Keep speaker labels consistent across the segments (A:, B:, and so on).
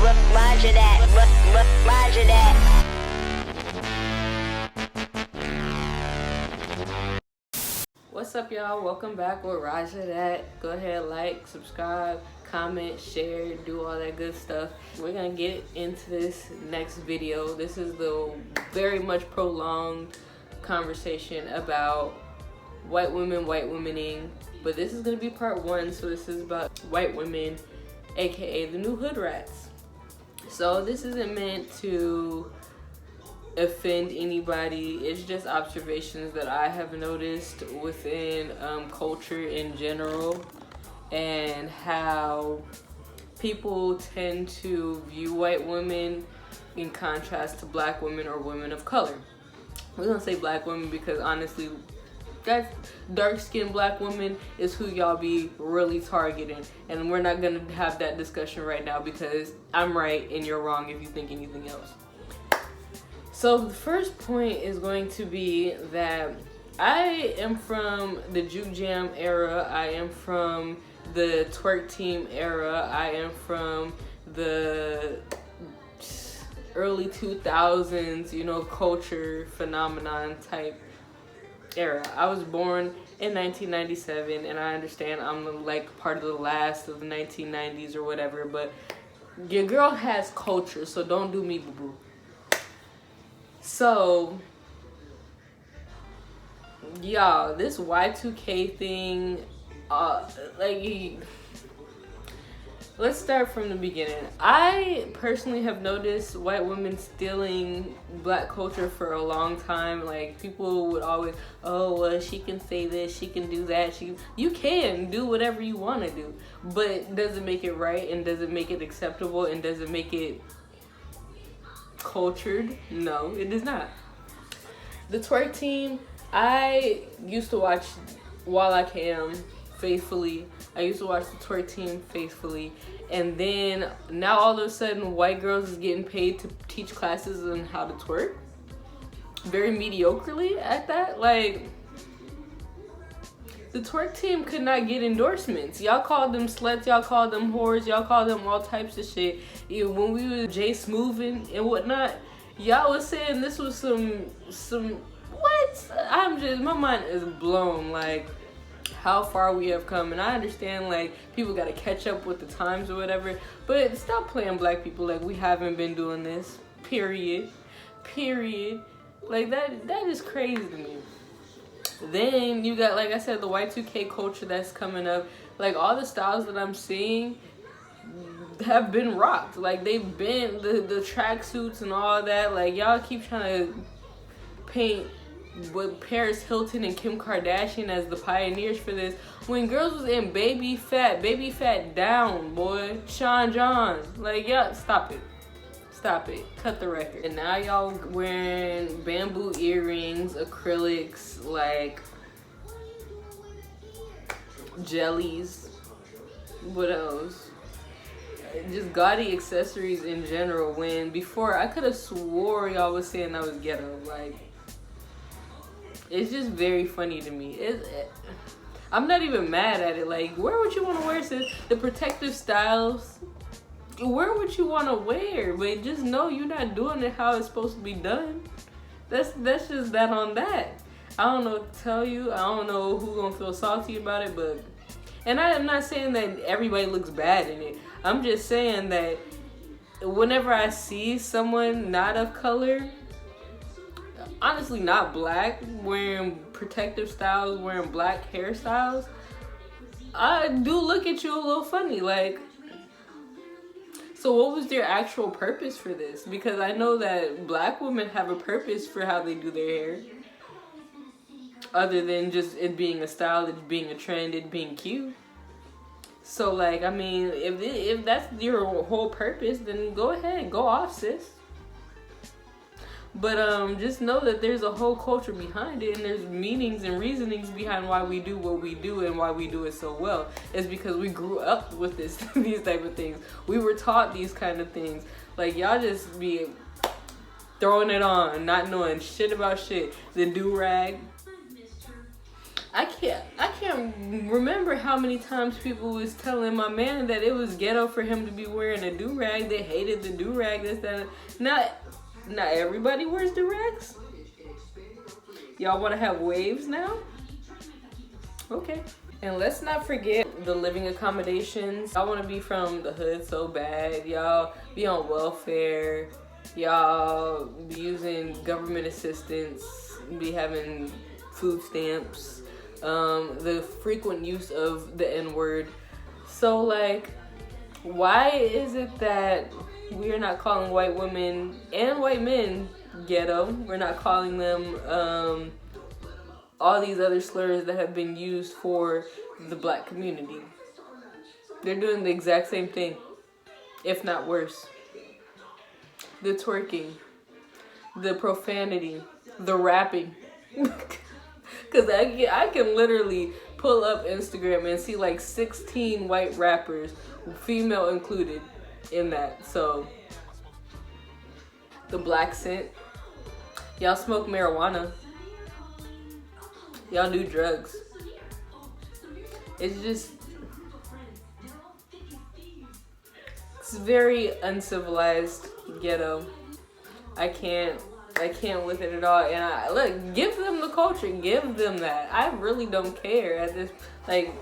A: Rajah that.
B: What's up, y'all? Welcome back with Rajah that. Go ahead, like, subscribe, comment, share, do all that good stuff. We're gonna get into this next video. This is the very much prolonged conversation about white womening, but this is gonna be part one. So this is about white women, aka the new hood rats. So this isn't meant to offend anybody. It's just observations that I have noticed within culture in general, and how people tend to view white women in contrast to black women or women of color. We're gonna say black women because honestly, that dark-skinned black woman is who y'all be really targeting, and we're not gonna have that discussion right now because I'm right and you're wrong if you think anything else. So the first point is going to be that I am from the Juke Jam era. I am from the twerk team era. I am from the early 2000s, culture phenomenon type era. I was born in 1997, and I understand I'm like part of the last of the 1990s or whatever, but your girl has culture, so don't do me boo-boo. So, y'all, this Y2K thing, let's start from the beginning. I personally have noticed white women stealing black culture for a long time. Like, people would always, oh, well, she can say this, she can do that. You can do whatever you want to do, but does it make it right, and does it make it acceptable, and does it make it cultured? No, it does not. The twerk team, I used to watch While I Can faithfully. I used to watch the twerk team faithfully, and then now all of a sudden white girls is getting paid to teach classes on how to twerk, very mediocrely at that. Like, the twerk team could not get endorsements. Y'all called them sluts, y'all called them whores, y'all called them all types of shit. When we were Jay Smoothin' and whatnot, y'all was saying this was some what? My mind is blown, like, how far we have come. And I understand, like, people gotta catch up with the times or whatever, but stop playing black people like we haven't been doing this, period. Like, that is crazy to me. Then you got, like I said, the Y2K culture that's coming up. Like, all the styles that I'm seeing have been rocked. Like, they've been the tracksuits and all that. Like, y'all keep trying to paint with Paris Hilton and Kim Kardashian as the pioneers for this, when girls was in baby fat down, boy. Sean John. Like, yeah, stop it. Cut the record. And now y'all wearing bamboo earrings, acrylics, like jellies. What else? Just gaudy accessories in general, when before I could have swore y'all was saying I was ghetto. Like, it's just very funny to me. I'm not even mad at it. Like, where would you want to wear the protective styles? Where would you want to wear? But just know you're not doing it how it's supposed to be done. That's just that on that. I don't know what to tell you. I don't know who's gonna feel salty about it, but, and I am not saying that everybody looks bad in it. I'm just saying that whenever I see someone not of color, honestly not black, wearing protective styles, wearing black hairstyles, I do look at you a little funny. Like, so what was their actual purpose for this? Because I know that black women have a purpose for how they do their hair, other than just it being a style, it being a trend, it being cute. So, like, I mean, if that's your whole purpose, then go ahead, go off, sis. But just know that there's a whole culture behind it, and there's meanings and reasonings behind why we do what we do and why we do it so well. It's because we grew up with these type of things. We were taught these kind of things. Like, y'all just be throwing it on, not knowing shit about shit. The do-rag. I can't remember how many times people was telling my man that it was ghetto for him to be wearing a do-rag. They hated the do-rag. This, that. Not everybody wears do-rags. Y'all want to have waves now? Okay. And let's not forget the living accommodations. I want to be from the hood so bad. Y'all be on welfare. Y'all be using government assistance. Be having food stamps. The frequent use of the N-word. So like, why is it that we're not calling white women and white men ghetto? We're not calling them all these other slurs that have been used for the black community. They're doing the exact same thing, if not worse. The twerking, the profanity, the rapping. Because I can literally pull up Instagram and see like 16 white rappers, female included, in that. So, the black scent. Y'all smoke marijuana. Y'all do drugs. It's just, it's very uncivilized ghetto. I can't with it at all. And look, give them the culture, give them that. I really don't care at this. Like,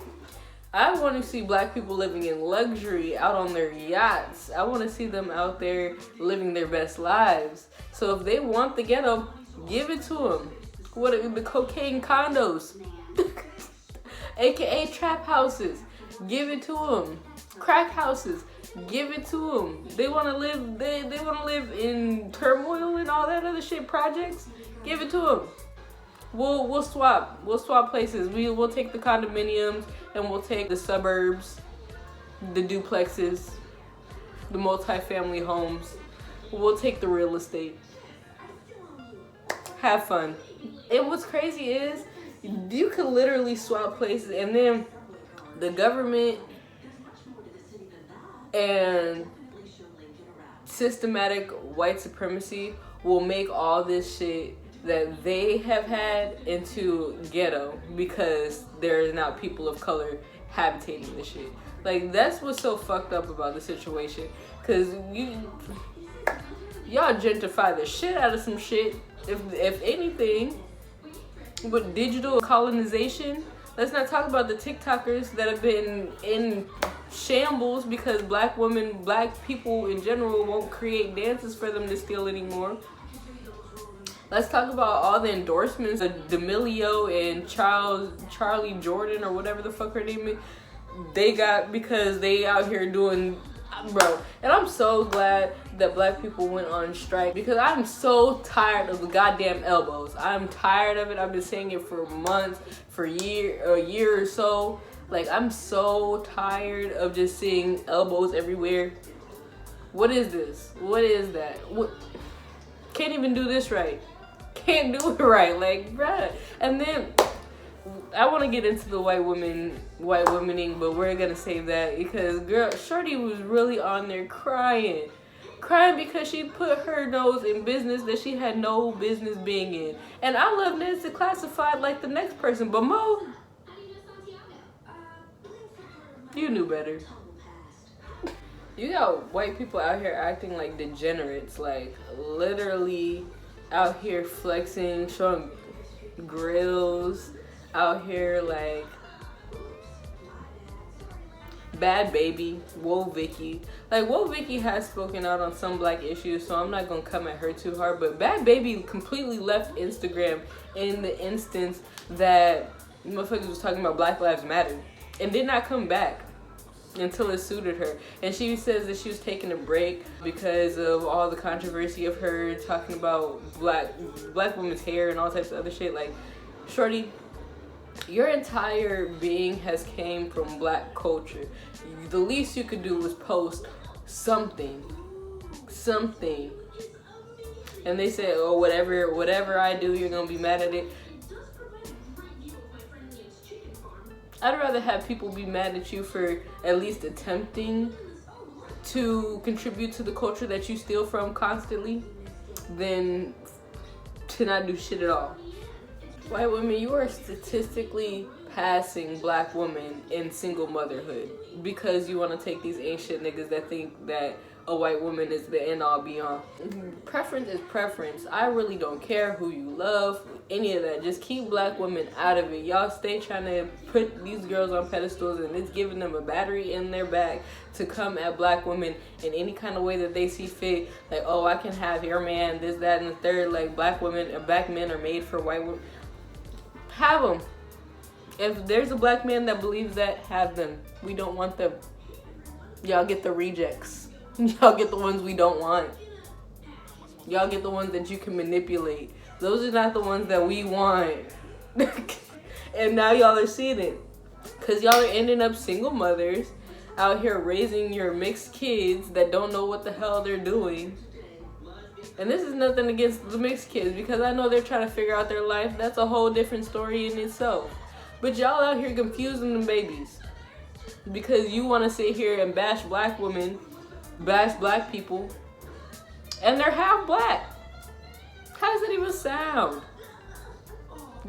B: I want to see black people living in luxury, out on their yachts. I want to see them out there living their best lives. So if they want the ghetto, give it to them. What are the cocaine condos, aka trap houses? Give it to them. Crack houses. Give it to them. They want to live. They want to live in turmoil and all that other shit. Projects. Give it to them. We'll swap. We'll swap places. We'll take the condominiums and we'll take the suburbs, the duplexes, the multi-family homes. We'll take the real estate. Have fun. And what's crazy is you could literally swap places, and then the government and systematic white supremacy will make all this shit that they have had into ghetto because there is now people of color habitating the shit. Like, that's what's so fucked up about the situation, because y'all gentrify the shit out of some shit. If anything, with digital colonization, let's not talk about the TikTokers that have been in shambles because black women, black people in general won't create dances for them to steal anymore. Let's talk about all the endorsements of D'Amelio and Charlie Jordan or whatever the fuck her name is. They got because they out here doing, bro. And I'm so glad that black people went on strike because I'm so tired of the goddamn elbows. I'm tired of it. I've been saying it for months, for a year or so. Like, I'm so tired of just seeing elbows everywhere. What is this? What is that? What? Can't even do this right. Can't do it right. Like, bruh. And then I want to get into the white womening, but we're gonna save that because girl, Shorty was really on there crying because she put her nose in business that she had no business being in. And I love Nancy classified like the next person, but Mo, you knew better. You got white people out here acting like degenerates, like literally out here flexing, showing grills, out here like Bad Baby, Whoa Vicky. Like, Whoa Vicky has spoken out on some black issues, so I'm not gonna come at her too hard, but Bad Baby completely left Instagram in the instance that motherfuckers was talking about Black Lives Matter and did not come back until it suited her. And she says that she was taking a break because of all the controversy of her talking about black women's hair and all types of other shit. Like, shorty, your entire being has came from black culture. The least you could do was post something. And they said, oh, whatever I do, you're gonna be mad at it. I'd rather have people be mad at you for at least attempting to contribute to the culture that you steal from constantly than to not do shit at all. White women, you are statistically passing black women in single motherhood because you want to take these ancient niggas that think that a white woman is the end all be all. Preference is preference. I really don't care who you love, any of that. Just keep black women out of it. Y'all stay trying to put these girls on pedestals, and it's giving them a battery in their back to come at black women in any kind of way that they see fit. Like, oh, I can have your man, this, that, and the third. Like, black women and black men are made for white women. Have them. If there's a black man that believes that, have them. We don't want them. Y'all get the rejects. Y'all get the ones we don't want. Y'all get the ones that you can manipulate. Those are not the ones that we want. And now y'all are seeing it. Because y'all are ending up single mothers out here raising your mixed kids that don't know what the hell they're doing. And this is nothing against the mixed kids, because I know they're trying to figure out their life. That's a whole different story in itself. But y'all out here confusing them babies because you want to sit here and bash black women, bash black people, and they're half black. How does that even sound?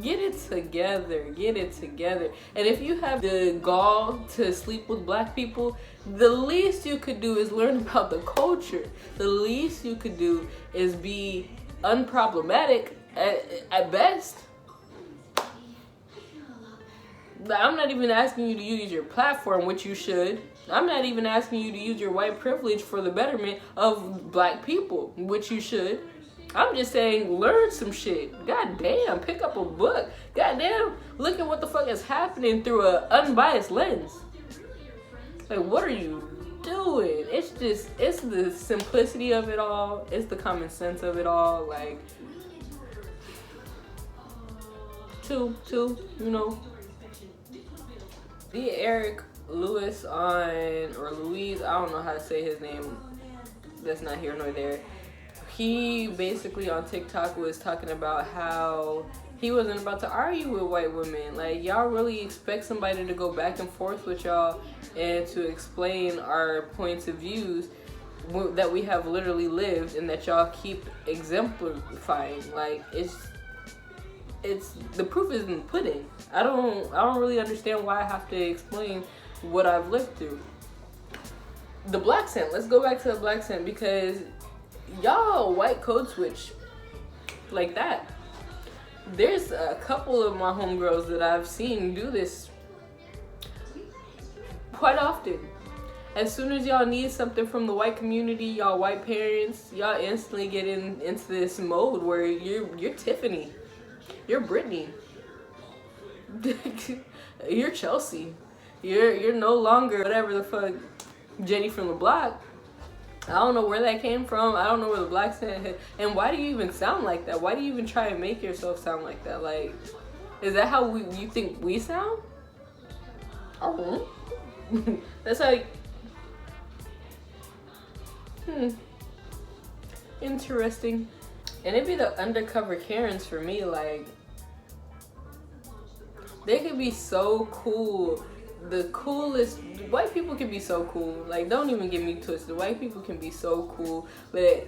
B: Get it together. Get it together. And if you have the gall to sleep with black people, the least you could do is learn about the culture. The least you could do is be unproblematic at best. I'm not even asking you to use your platform, which you should. I'm not even asking you to use your white privilege for the betterment of black people, which you should. I'm just saying, learn some shit. God damn, pick up a book. God damn, look at what the fuck is happening through an unbiased lens. Like, what are you doing? It's the simplicity of it all. It's the common sense of it all. Like, you know. The Eric Lewis or Louise, I don't know how to say his name. That's not here nor there. He basically on TikTok was talking about how he wasn't about to argue with white women. Like, y'all really expect somebody to go back and forth with y'all and to explain our points of views that we have literally lived and that y'all keep exemplifying. Like, it's the proof is in the pudding. I don't really understand why I have to explain what I've lived through. The black scent. Let's go back to the black scent, because y'all white code switch like that. There's a couple of my homegirls that I've seen do this quite often. As soon as y'all need something from the white community, y'all white parents, y'all instantly get into this mode where you're Tiffany. You're Brittany. You're Chelsea. You're no longer whatever the fuck Jenny from the block. I don't know where that came from. I don't know where the black scent. And why do you even sound like that? Why do you even try and make yourself sound like that? Like, is that how you think we sound? Oh, that's like, interesting. And it'd be the undercover Karens for me. Like, they could be so cool. The coolest white people can be so cool. Like, don't even get me twisted. White people can be so cool, but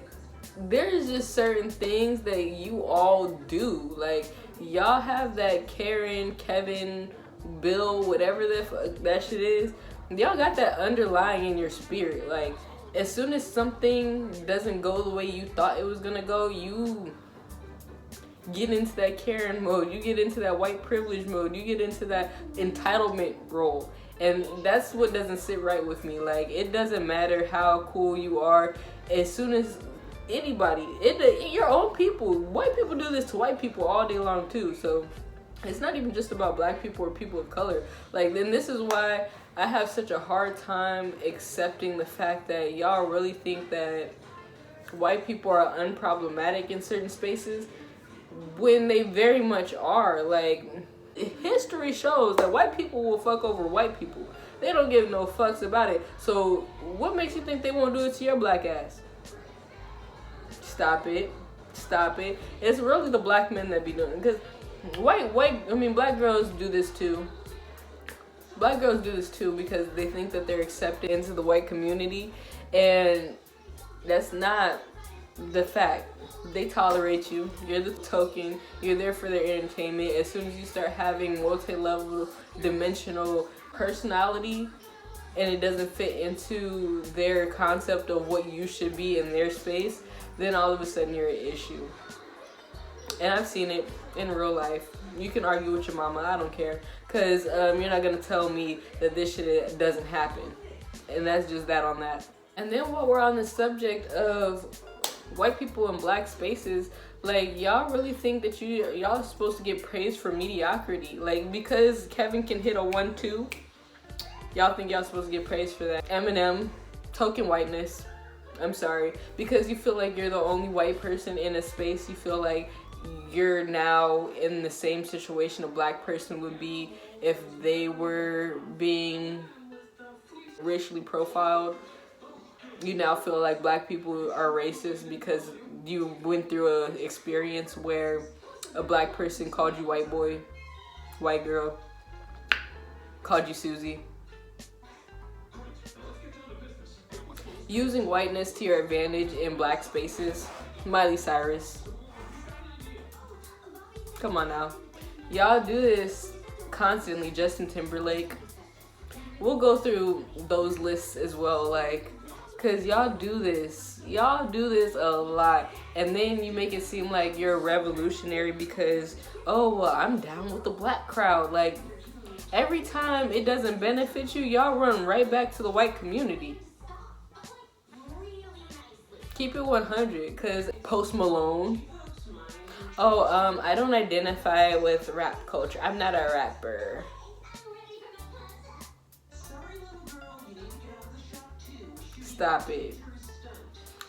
B: there's just certain things that you all do. Like, y'all have that Karen, Kevin, Bill, whatever the fuck that shit is. Y'all got that underlying in your spirit. Like, as soon as something doesn't go the way you thought it was gonna go, you get into that Karen mode, you get into that white privilege mode, you get into that entitlement role. And that's what doesn't sit right with me. Like, it doesn't matter how cool you are. As soon as anybody, your own people, white people do this to white people all day long too. So it's not even just about black people or people of color. Like, then this is why I have such a hard time accepting the fact that y'all really think that white people are unproblematic in certain spaces, when they very much are. Like, history shows that white people will fuck over white people. They don't give no fucks about it. So what makes you think they won't do it to your black ass? Stop it. It's really the black men that be doing it. Because black girls do this too. Black girls do this too because they think that they're accepted into the white community, and that's not the fact they tolerate you. You're the token. You're there for their entertainment. As soon as you start having multi-level, dimensional personality, and it doesn't fit into their concept of what you should be in their space, then all of a sudden you're an issue. And I've seen it in real life. You can argue with your mama, I don't care, because you're not going to tell me that this shit doesn't happen. And that's just that on that. And then while we're on the subject of white people in black spaces, like, y'all really think that y'all are supposed to get praised for mediocrity? Like, because Kevin can hit a 1-2, y'all think y'all supposed to get praised for that? Eminem, token whiteness. I'm sorry. Because you feel like you're the only white person in a space, you feel like you're now in the same situation a black person would be if they were being racially profiled. You now feel like black people are racist because you went through an experience where a black person called you white boy, white girl, called you Susie. Using whiteness to your advantage in black spaces. Miley Cyrus. Come on now. Y'all do this constantly. Justin Timberlake. We'll go through those lists as well, like, cause y'all do this a lot, and then you make it seem like you're revolutionary because, oh well, I'm down with the black crowd. Like, every time it doesn't benefit you, y'all run right back to the white community. Keep it 100, cause Post Malone. Oh, I don't identify with rap culture. I'm not a rapper. Stop it.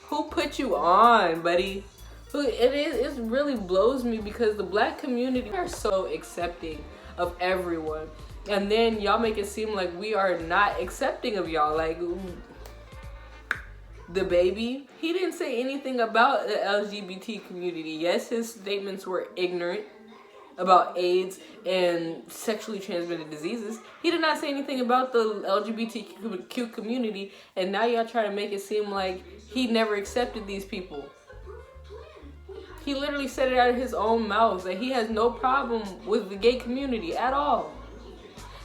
B: Who put you on, buddy? It really blows me because the black community are so accepting of everyone. And then y'all make it seem like we are not accepting of y'all. Like, the baby, he didn't say anything about the LGBT community. Yes, his statements were ignorant about AIDS and sexually transmitted diseases. He did not say anything about the LGBTQ community, and now y'all try to make it seem like he never accepted these people. He literally said it out of his own mouth that he has no problem with the gay community at all.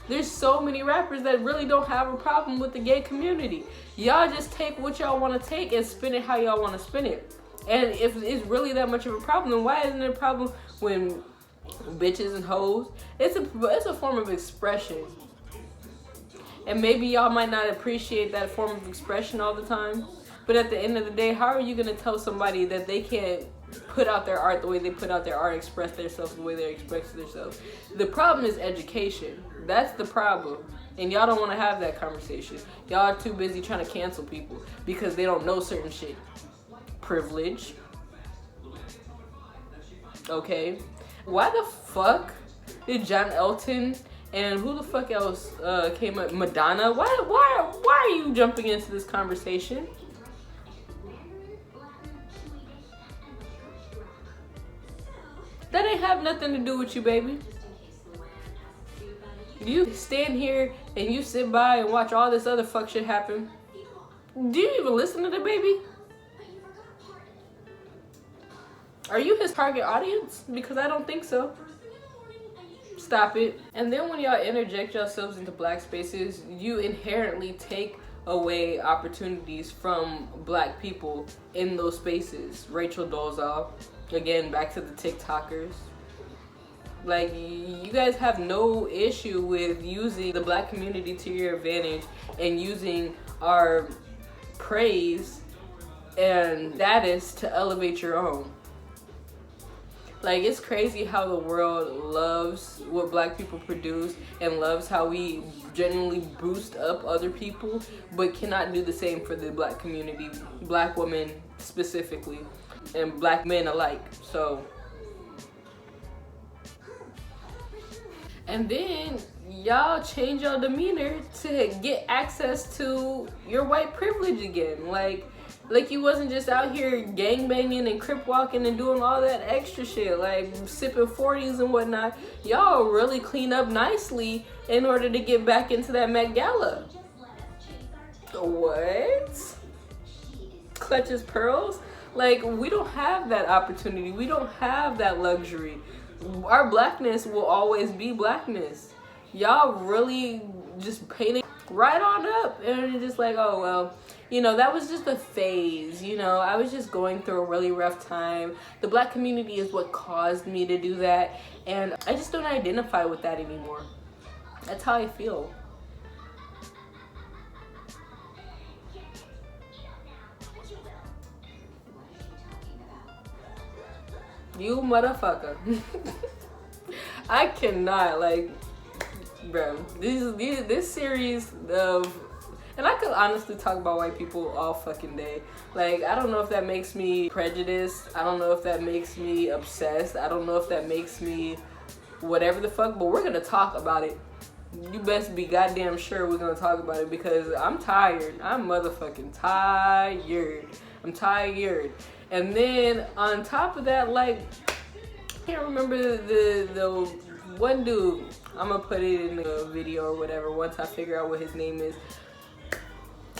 B: There's so many rappers that really don't have a problem with the gay community. Y'all just take what y'all want to take and spin it how y'all want to spin it. And if it's really that much of a problem, then why isn't it a problem when bitches and hoes? It's a form of expression. And maybe y'all might not appreciate that form of expression all the time. But at the end of the day, how are you going to tell somebody that they can't put out their art the way they put out their art, express themselves the way they express themselves? The problem is education. That's the problem. And y'all don't want to have that conversation. Y'all are too busy trying to cancel people because they don't know certain shit. Privilege. Okay. Why the fuck did John Elton and who the fuck else came up? Madonna? Why are you jumping into this conversation? That ain't have nothing to do with you, baby. You stand here and you sit by and watch all this other fuck shit happen. Do you even listen to the baby? Are you his target audience? Because I don't think so. Stop it. And then when y'all interject yourselves into black spaces, you inherently take away opportunities from black people in those spaces. Rachel Dolezal, again, back to the TikTokers. Like, you guys have no issue with using the black community to your advantage and using our praise and status to elevate your own. Like, it's crazy how the world loves what black people produce and loves how we genuinely boost up other people, but cannot do the same for the black community, black women specifically, and black men alike. So, and then y'all change your demeanor to get access to your white privilege again. Like you wasn't just out here gangbanging and crip walking and doing all that extra shit, like sipping 40s and whatnot. Y'all really clean up nicely in order to get back into that Met Gala. What? Clutches pearls? Like, we don't have that opportunity. We don't have that luxury. Our blackness will always be blackness. Y'all really just paint it right on up. And it's just like, oh, well, you know, that was just a phase. You know, I was just going through a really rough time. The black community is what caused me to do that. And I just don't identify with that anymore. That's how I feel. You motherfucker. I cannot, like, bro, this series of, and I could honestly talk about white people all fucking day. Like, I don't know if that makes me prejudiced. I don't know if that makes me obsessed. I don't know if that makes me whatever the fuck, but we're gonna talk about it. You best be goddamn sure we're gonna talk about it, because I'm tired. I'm motherfucking tired. I'm tired. And then on top of that, like, I can't remember the one dude. I'm gonna put it in the video or whatever once I figure out what his name is.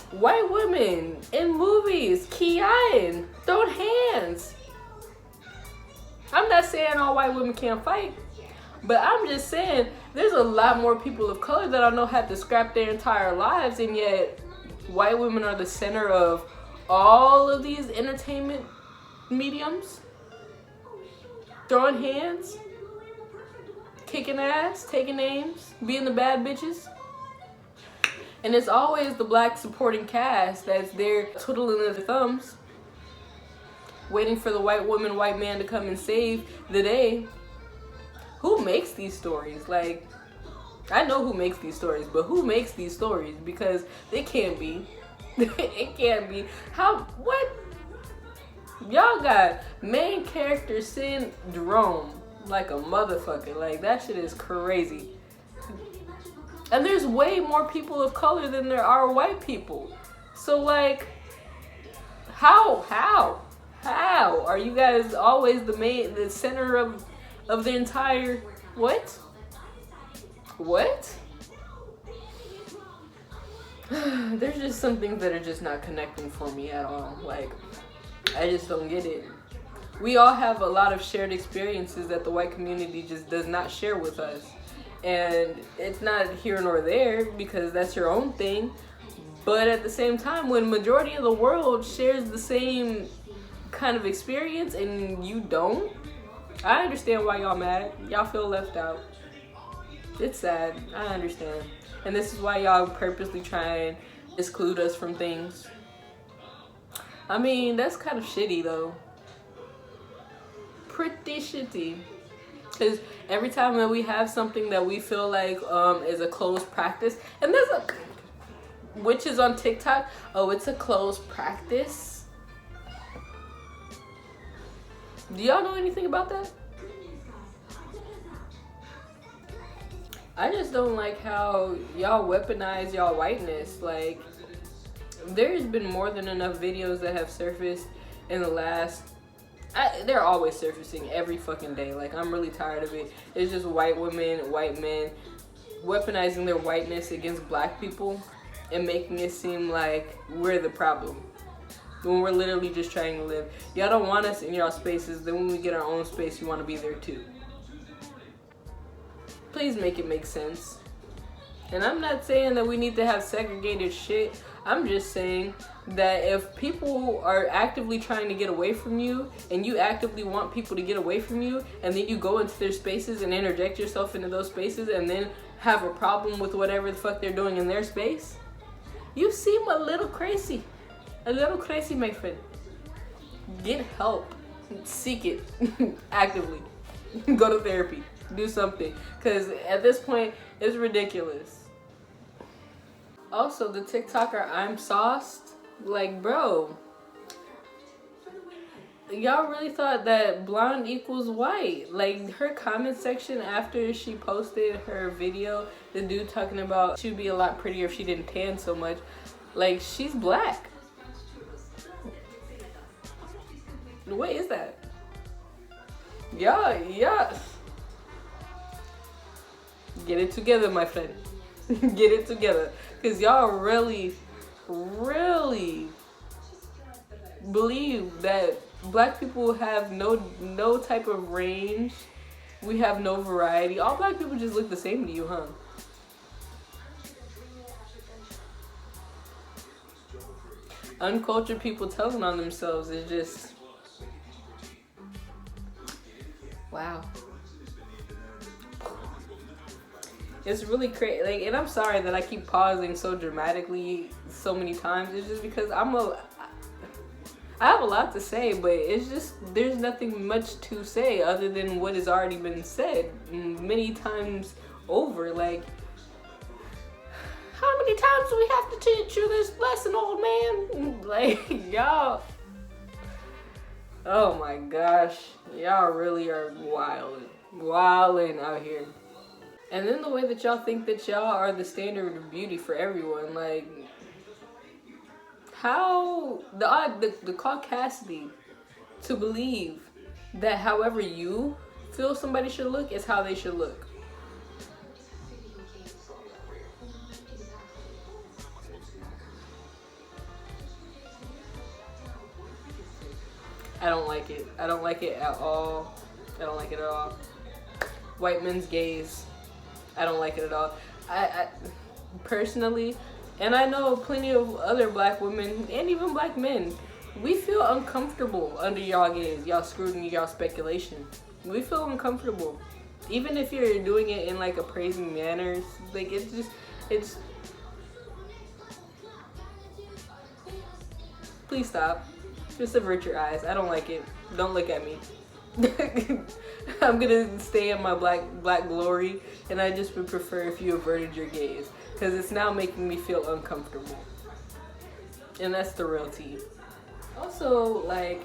B: White women in movies, keying, throwing hands. I'm not saying all white women can't fight, but I'm just saying there's a lot more people of color that I know have to scrap their entire lives, and yet white women are the center of all of these entertainment mediums, throwing hands, kicking ass, taking names, being the bad bitches. And it's always the black supporting cast that's there twiddling their thumbs, waiting for the white woman, white man to come and save the day. Who makes these stories? Like, I know who makes these stories, but who makes these stories? Because it can't be. It can't be. How, what? Y'all got main character syndrome like a motherfucker. Like, that shit is crazy. And there's way more people of color than there are white people. So, like, how are you guys always the center of the entire, what? There's just some things that are just not connecting for me at all. Like, I just don't get it. We all have a lot of shared experiences that the white community just does not share with us. And it's not here nor there, because that's your own thing. But at the same time, when majority of the world shares the same kind of experience and you don't, I understand why y'all mad. Y'all feel left out. It's sad. I understand. And this is why y'all purposely try and exclude us from things. I mean, that's kind of shitty though. Pretty shitty. Because every time that we have something that we feel like is a closed practice, and there's a, which is on TikTok, oh, it's a closed practice. Do y'all know anything about that? I just don't like how y'all weaponize y'all whiteness. Like, there's been more than enough videos that have surfaced in the last, they're always surfacing every fucking day. Like, I'm really tired of it. It's just white women, white men weaponizing their whiteness against black people and making it seem like we're the problem when we're literally just trying to live. Y'all don't want us in y'all spaces, then when we get our own space, you want to be there too. Please make it make sense. And I'm not saying that we need to have segregated shit. I'm just saying that if people are actively trying to get away from you, and you actively want people to get away from you, and then you go into their spaces and interject yourself into those spaces, and then have a problem with whatever the fuck they're doing in their space, you seem a little crazy. A little crazy, my friend. Get help. Seek it. Actively. Go to therapy. Do something. Because at this point, it's ridiculous. Also, the TikToker I'm sauced. Like, bro. Y'all really thought that blonde equals white. Like, her comment section after she posted her video, the dude talking about she'd be a lot prettier if she didn't tan so much. Like, she's black. What is that? Yeah. Get it together, my friend. Get it together. Because y'all really believe that black people have no type of range. We have no variety. All black people just look the same to you, huh? Uncultured people telling on themselves is just, wow. It's really crazy. Like, and I'm sorry that I keep pausing so dramatically so many times. It's just because I have a lot to say, but it's just, there's nothing much to say other than what has already been said many times over. Like, how many times do we have to teach you this lesson, old man? Like, y'all, oh my gosh, y'all really are wilding out here. And then the way that y'all think that y'all are the standard of beauty for everyone, like, how the caucasity to believe that however you feel somebody should look is how they should look. I don't like it. I don't like it at all. I don't like it at all. White men's gaze. I don't like it at all. I personally, and I know plenty of other black women and even black men, we feel uncomfortable under y'all gaze, y'all scrutiny, y'all speculation. We feel uncomfortable. Even if you're doing it in like appraising manners, like it's please stop. Just avert your eyes. I don't like it. Don't look at me. I'm gonna stay in my black glory, and I just would prefer if you averted your gaze, because it's now making me feel uncomfortable, and that's the real tea. Also, like,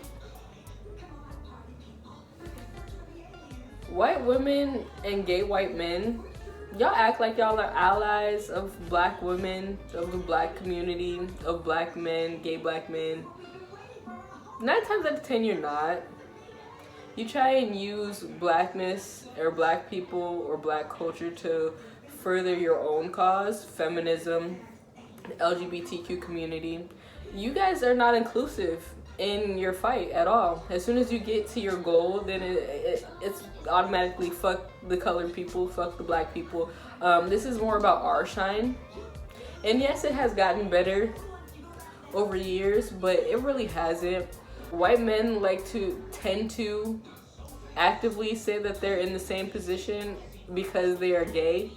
B: white women and gay white men, y'all act like y'all are allies of black women, of the black community, of black men, gay black men. 9 times out of 10, you're not. You try and use blackness or black people or black culture to further your own cause, feminism, the LGBTQ community. You guys are not inclusive in your fight at all. As soon as you get to your goal, then it's automatically fuck the colored people, fuck the black people. This is more about our shine. And yes, it has gotten better over years, but it really hasn't. White men tend to actively say that they're in the same position because they are gay,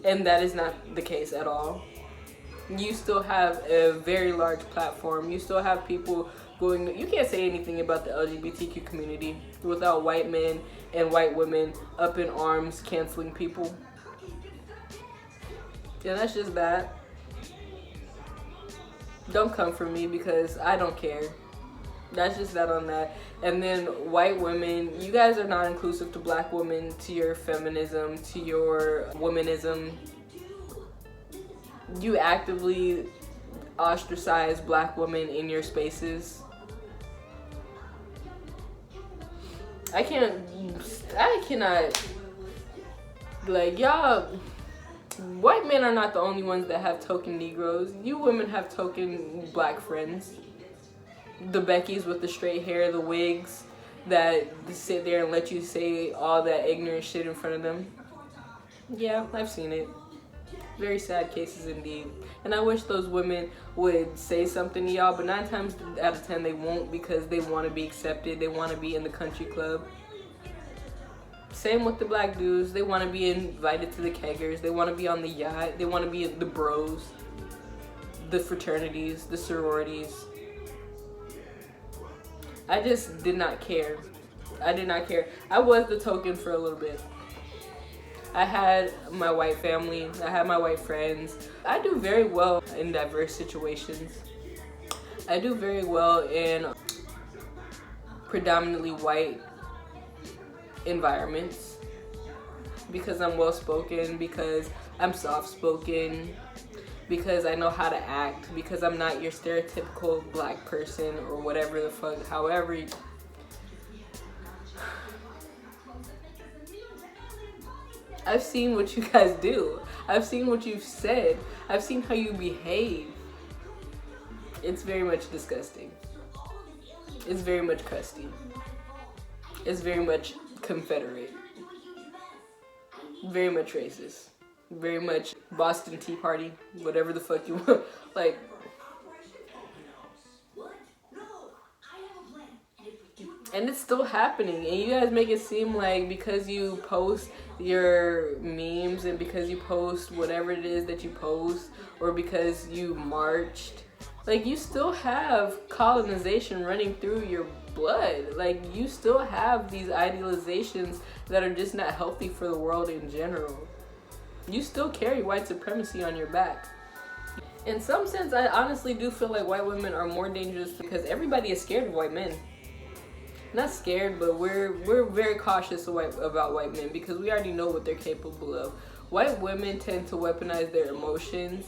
B: and that is not the case at all. You still have a very large platform. You still have people you can't say anything about the LGBTQ community without white men and white women up in arms canceling people. And that's just that. Don't come for me because I don't care. That's just that on that. And then white women, you guys are not inclusive to black women, to your feminism, to your womanism. You actively ostracize black women in your spaces. I cannot, like, y'all, white men are not the only ones that have token Negroes. You women have token black friends. The Beckys with the straight hair, the wigs that sit there and let you say all that ignorant shit in front of them. Yeah, I've seen it. Very sad cases indeed. And I wish those women would say something to y'all, but 9 times out of 10 they won't, because they want to be accepted. They want to be in the country club. Same with the black dudes. They want to be invited to the keggers. They want to be on the yacht. They want to be the bros, the fraternities, the sororities. I just did not care. I did not care. I was the token for a little bit. I had my white family. I had my white friends. I do very well in diverse situations. I do very well in predominantly white environments because I'm well-spoken, because I'm soft-spoken, because I know how to act, because I'm not your stereotypical black person or whatever the fuck, however. I've seen what you guys do. I've seen what you've said. I've seen how you behave. It's very much disgusting. It's very much crusty. It's very much Confederate. Very much racist. Very much Boston Tea Party. Whatever the fuck you want. Like, and it's still happening, and you guys make it seem like because you post your memes and because you post whatever it is that you post, or because you marched, like, you still have colonization running through your blood. Like, you still have these idealizations that are just not healthy for the world in general. You still carry white supremacy on your back. In some sense, I honestly do feel like white women are more dangerous because everybody is scared of white men. Not scared, but we're very cautious about white men because we already know what they're capable of. White women tend to weaponize their emotions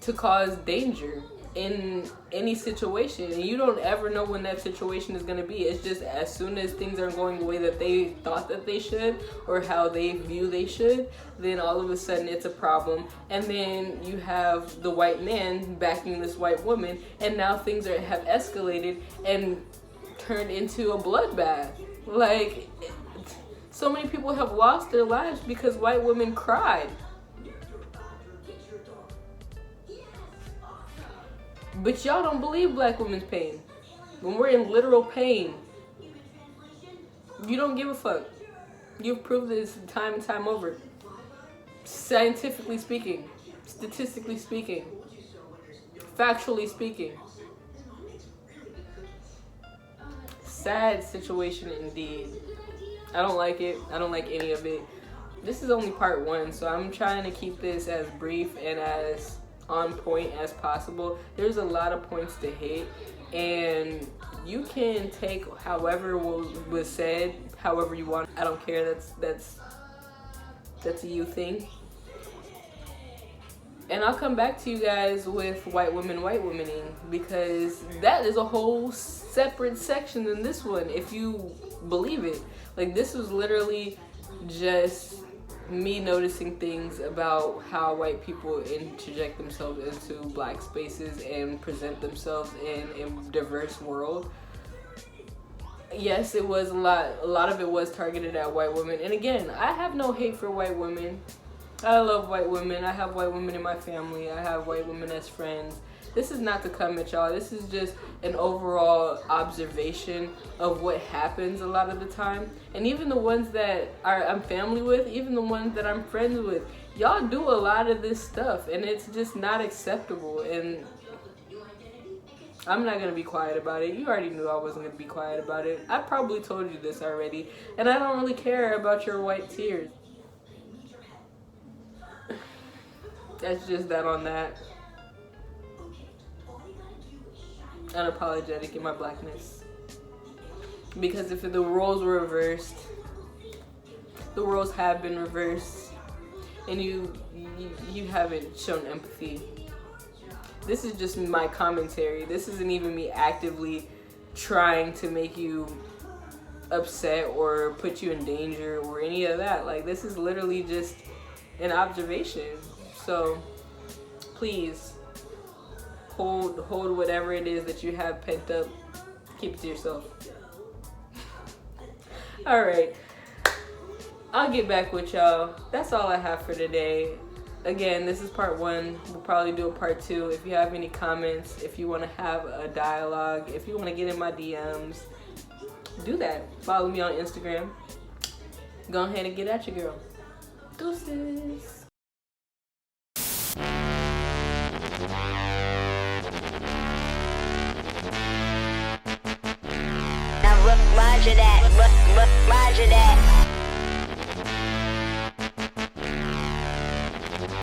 B: to cause danger in any situation, and you don't ever know when that situation is going to be. It's just as soon as things are going the way that they thought that they should, or how they view they should, then all of a sudden it's a problem. And then you have the white man backing this white woman, and now things have escalated and turned into a bloodbath. Like, so many people have lost their lives because white women cried. But y'all don't believe black women's pain. When we're in literal pain, you don't give a fuck. You've proved this time and time over. Scientifically speaking, statistically speaking, factually speaking. Sad situation indeed. I don't like it. I don't like any of it. This is only part 1, so I'm trying to keep this as brief and as on point as possible. There's a lot of points to hit, and you can take however was said however you want. I don't care. That's a you thing. And I'll come back to you guys with white womening, because that is a whole separate section than this one, if you believe it. Like, this was literally just me noticing things about how white people interject themselves into black spaces and present themselves in a diverse world. Yes, it was a lot of it was targeted at white women. And again, I have no hate for white women. I love white women. I have white women in my family. I have white women as friends. This is not to come at y'all. This is just an overall observation of what happens a lot of the time. And even the ones that I'm family with, even the ones that I'm friends with, y'all do a lot of this stuff, and it's just not acceptable. And I'm not gonna be quiet about it. You already knew I wasn't gonna be quiet about it. I probably told you this already, and I don't really care about your white tears. That's just that on that. Unapologetic in my blackness. Because if the roles were reversed, the roles have been reversed, and you haven't shown empathy. This is just my commentary. This isn't even me actively trying to make you upset or put you in danger or any of that. Like, this is literally just an observation. So please hold whatever it is that you have pent up. Keep it to yourself. All right, I'll get back with y'all. That's all I have for today. Again, this is part 1. We'll probably do a part 2. If you have any comments, if you want to have a dialogue, if you want to get in my DMs, do that. Follow me on Instagram. Go ahead and get at your girl. Deuces.
A: Now Rajah that.